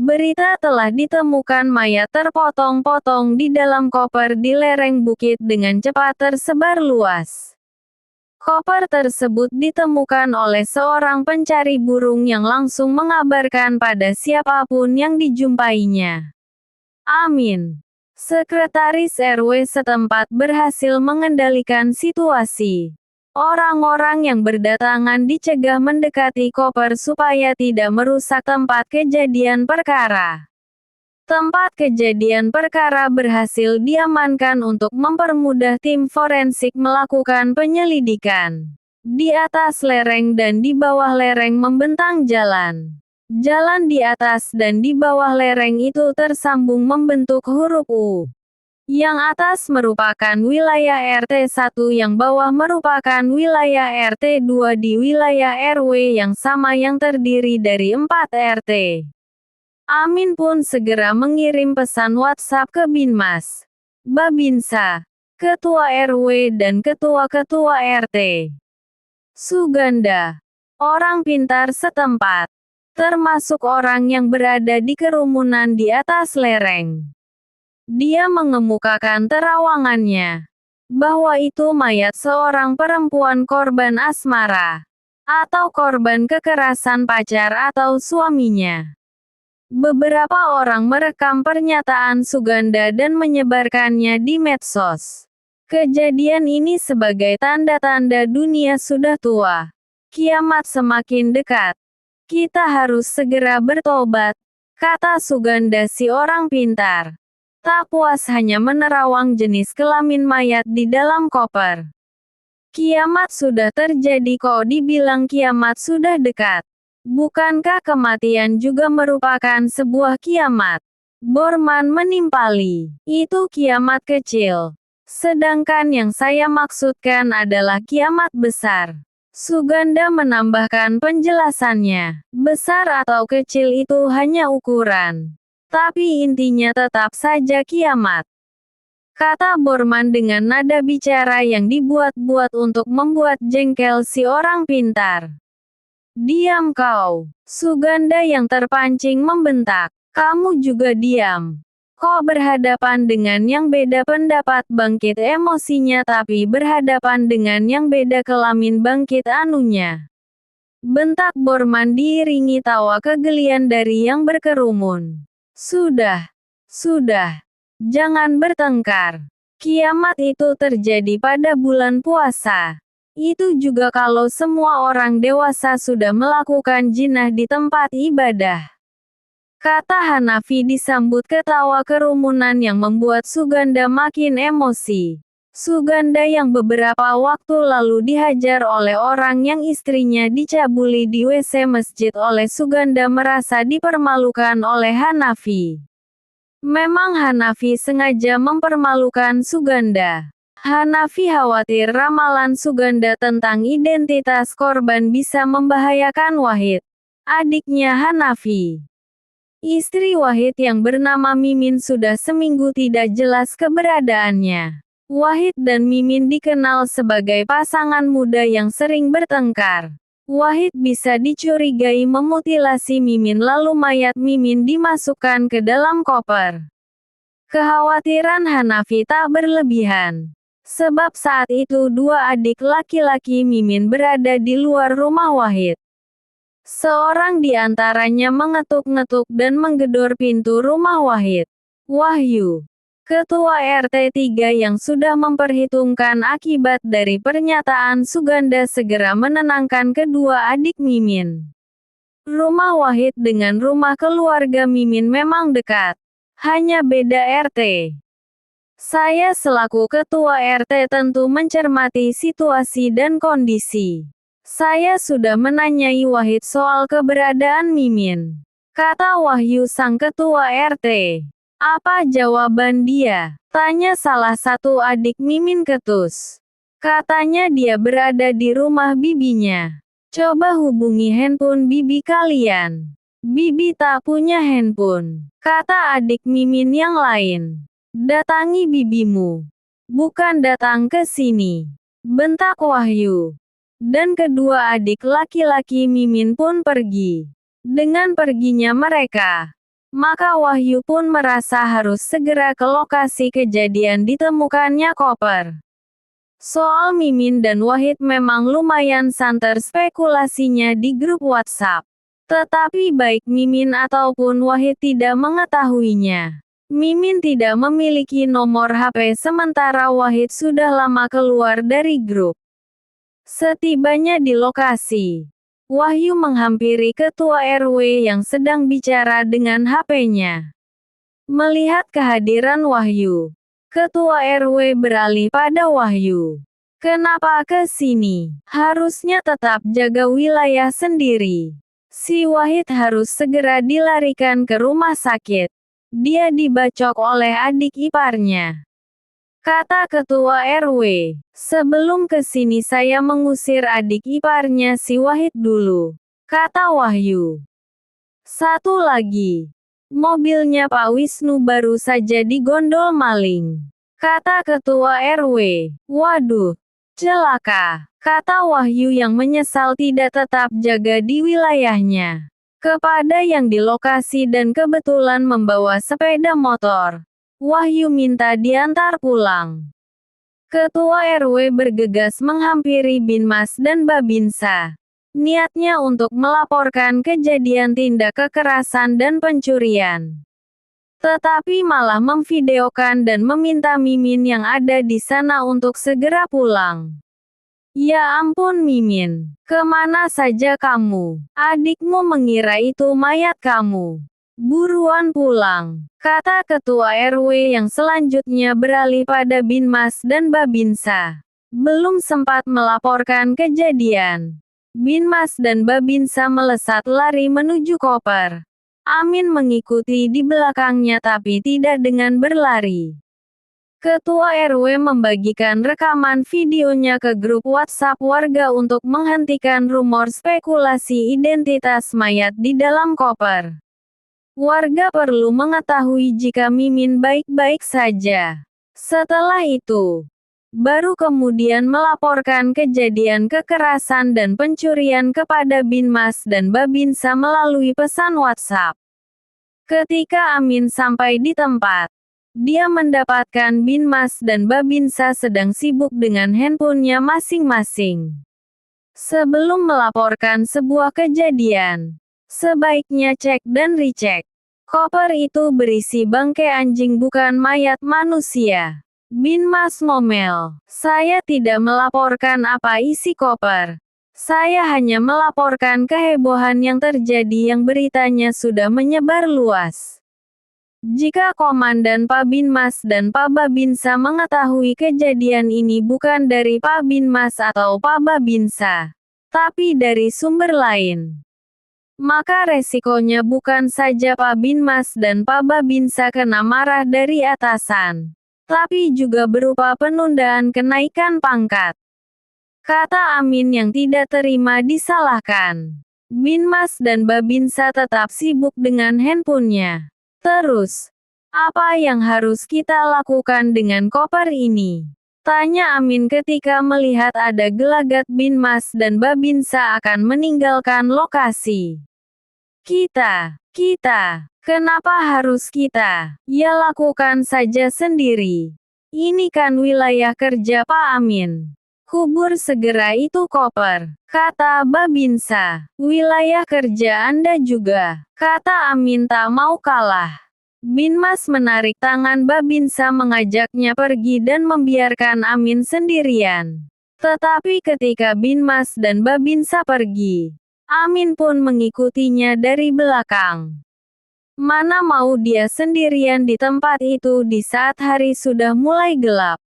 Berita telah ditemukan mayat terpotong-potong di dalam koper di lereng bukit dengan cepat tersebar luas. Koper tersebut ditemukan oleh seorang pencari burung yang langsung mengabarkan pada siapapun yang dijumpainya. Amin. Sekretaris RW setempat berhasil mengendalikan situasi. Orang-orang yang berdatangan dicegah mendekati koper supaya tidak merusak tempat kejadian perkara. Tempat kejadian perkara berhasil diamankan untuk mempermudah tim forensik melakukan penyelidikan. Di atas lereng dan di bawah lereng membentang jalan. Jalan di atas dan di bawah lereng itu tersambung membentuk huruf U. Yang atas merupakan wilayah RT 1, yang bawah merupakan wilayah RT 2 di wilayah RW yang sama yang terdiri dari 4 RT. Amin pun segera mengirim pesan WhatsApp ke Binmas, Babinsa, Ketua RW dan Ketua-Ketua RT. Suganda, orang pintar setempat, termasuk orang yang berada di kerumunan di atas lereng. Dia mengemukakan terawangannya, bahwa itu mayat seorang perempuan korban asmara, atau korban kekerasan pacar atau suaminya. Beberapa orang merekam pernyataan Suganda dan menyebarkannya di medsos. Kejadian ini sebagai tanda-tanda dunia sudah tua. Kiamat semakin dekat. Kita harus segera bertobat, kata Suganda si orang pintar. Tak puas hanya menerawang jenis kelamin mayat di dalam koper. Kiamat sudah terjadi kok dibilang kiamat sudah dekat. Bukankah kematian juga merupakan sebuah kiamat? Borman menimpali. Itu kiamat kecil. Sedangkan yang saya maksudkan adalah kiamat besar. Suganda menambahkan penjelasannya. Besar atau kecil itu hanya ukuran. Tapi intinya tetap saja kiamat. Kata Borman dengan nada bicara yang dibuat-buat untuk membuat jengkel si orang pintar. Diam kau, Suganda yang terpancing membentak. Kamu juga diam. Kok berhadapan dengan yang beda pendapat bangkit emosinya, tapi berhadapan dengan yang beda kelamin bangkit anunya. Bentak Borman diiringi tawa kegelian dari yang berkerumun. Sudah. Jangan bertengkar. Kiamat itu terjadi pada bulan puasa. Itu juga kalau semua orang dewasa sudah melakukan jinah di tempat ibadah. Kata Hanafi disambut ketawa kerumunan yang membuat Suganda makin emosi. Suganda yang beberapa waktu lalu dihajar oleh orang yang istrinya dicabuli di WC masjid oleh Suganda merasa dipermalukan oleh Hanafi. Memang Hanafi sengaja mempermalukan Suganda. Hanafi khawatir ramalan Suganda tentang identitas korban bisa membahayakan Wahid, adiknya Hanafi. Istri Wahid yang bernama Mimin sudah seminggu tidak jelas keberadaannya. Wahid dan Mimin dikenal sebagai pasangan muda yang sering bertengkar. Wahid bisa dicurigai memutilasi Mimin lalu mayat Mimin dimasukkan ke dalam koper. Kekhawatiran Hanafi tak berlebihan. Sebab saat itu dua adik laki-laki Mimin berada di luar rumah Wahid. Seorang di antaranya mengetuk-ngetuk dan menggedor pintu rumah Wahid. Wahyu, Ketua RT 3 yang sudah memperhitungkan akibat dari pernyataan Suganda, segera menenangkan kedua adik Mimin. Rumah Wahid dengan rumah keluarga Mimin memang dekat. Hanya beda RT. Saya selaku ketua RT tentu mencermati situasi dan kondisi. Saya sudah menanyai Wahid soal keberadaan Mimin, kata Wahyu sang ketua RT. Apa jawaban dia? Tanya salah satu adik Mimin ketus. Katanya dia berada di rumah bibinya. Coba hubungi handphone bibi kalian. Bibi tak punya handphone, kata adik Mimin yang lain. Datangi bibimu. Bukan datang ke sini, bentak Wahyu. Dan kedua adik laki-laki Mimin pun pergi. Dengan perginya mereka, Maka Wahyu pun merasa harus segera ke lokasi kejadian ditemukannya koper. Soal Mimin dan Wahid memang lumayan santer spekulasinya di grup WhatsApp. Tetapi baik Mimin ataupun Wahid tidak mengetahuinya. Mimin tidak memiliki nomor HP sementara Wahid sudah lama keluar dari grup. Setibanya di lokasi, Wahyu menghampiri ketua RW yang sedang bicara dengan HP-nya. Melihat kehadiran Wahyu, ketua RW beralih pada Wahyu. Kenapa ke sini? Harusnya tetap jaga wilayah sendiri. Si Wahid harus segera dilarikan ke rumah sakit. Dia dibacok oleh adik iparnya. Kata ketua RW, sebelum ke sini saya mengusir adik iparnya si Wahid dulu. Kata Wahyu. Satu lagi. Mobilnya Pak Wisnu baru saja digondol maling. Kata ketua RW. Waduh. Celaka. Kata Wahyu yang menyesal tidak tetap jaga di wilayahnya. Kepada yang di lokasi dan kebetulan membawa sepeda motor. Wahyu minta diantar pulang. Ketua RW bergegas menghampiri Binmas dan Babinsa. Niatnya untuk melaporkan kejadian tindak kekerasan dan pencurian. Tetapi malah memvideokan dan meminta Mimin yang ada di sana untuk segera pulang. Ya ampun Mimin, kemana saja kamu? Adikmu mengira itu mayat kamu. Buruan pulang, kata ketua RW yang selanjutnya beralih pada Binmas dan Babinsa. Belum sempat melaporkan kejadian. Binmas dan Babinsa melesat lari menuju koper. Amin mengikuti di belakangnya tapi tidak dengan berlari. Ketua RW membagikan rekaman videonya ke grup WhatsApp warga untuk menghentikan rumor spekulasi identitas mayat di dalam koper. Warga perlu mengetahui jika Mimin baik-baik saja. Setelah itu, baru kemudian melaporkan kejadian kekerasan dan pencurian kepada Binmas dan Babinsa melalui pesan WhatsApp. Ketika Amin sampai di tempat, dia mendapatkan Binmas dan Babinsa sedang sibuk dengan handphonenya masing-masing. Sebelum melaporkan sebuah kejadian, sebaiknya cek dan recheck. Koper itu berisi bangkai anjing bukan mayat manusia. Binmas ngomel. Saya tidak melaporkan apa isi koper. Saya hanya melaporkan kehebohan yang terjadi yang beritanya sudah menyebar luas. Jika Komandan Pak Binmas dan Pak Babinsa mengetahui kejadian ini bukan dari Pak Binmas atau Pak Babinsa, tapi dari sumber lain, maka resikonya bukan saja Pak Binmas dan Pak Babinsa kena marah dari atasan, tapi juga berupa penundaan kenaikan pangkat. Kata Amin yang tidak terima disalahkan. Binmas dan Babinsa tetap sibuk dengan handphonenya. Terus, apa yang harus kita lakukan dengan koper ini? Tanya Amin ketika melihat ada gelagat Binmas dan Babinsa akan meninggalkan lokasi. Kita, kenapa harus kita? Ya lakukan saja sendiri. Ini kan wilayah kerja Pak Amin. Kubur segera itu koper, kata Babinsa. Wilayah kerja Anda juga, kata Amin tak mau kalah. Binmas menarik tangan Babinsa mengajaknya pergi dan membiarkan Amin sendirian. Tetapi ketika Binmas dan Babinsa pergi, Amin pun mengikutinya dari belakang. Mana mau dia sendirian di tempat itu di saat hari sudah mulai gelap.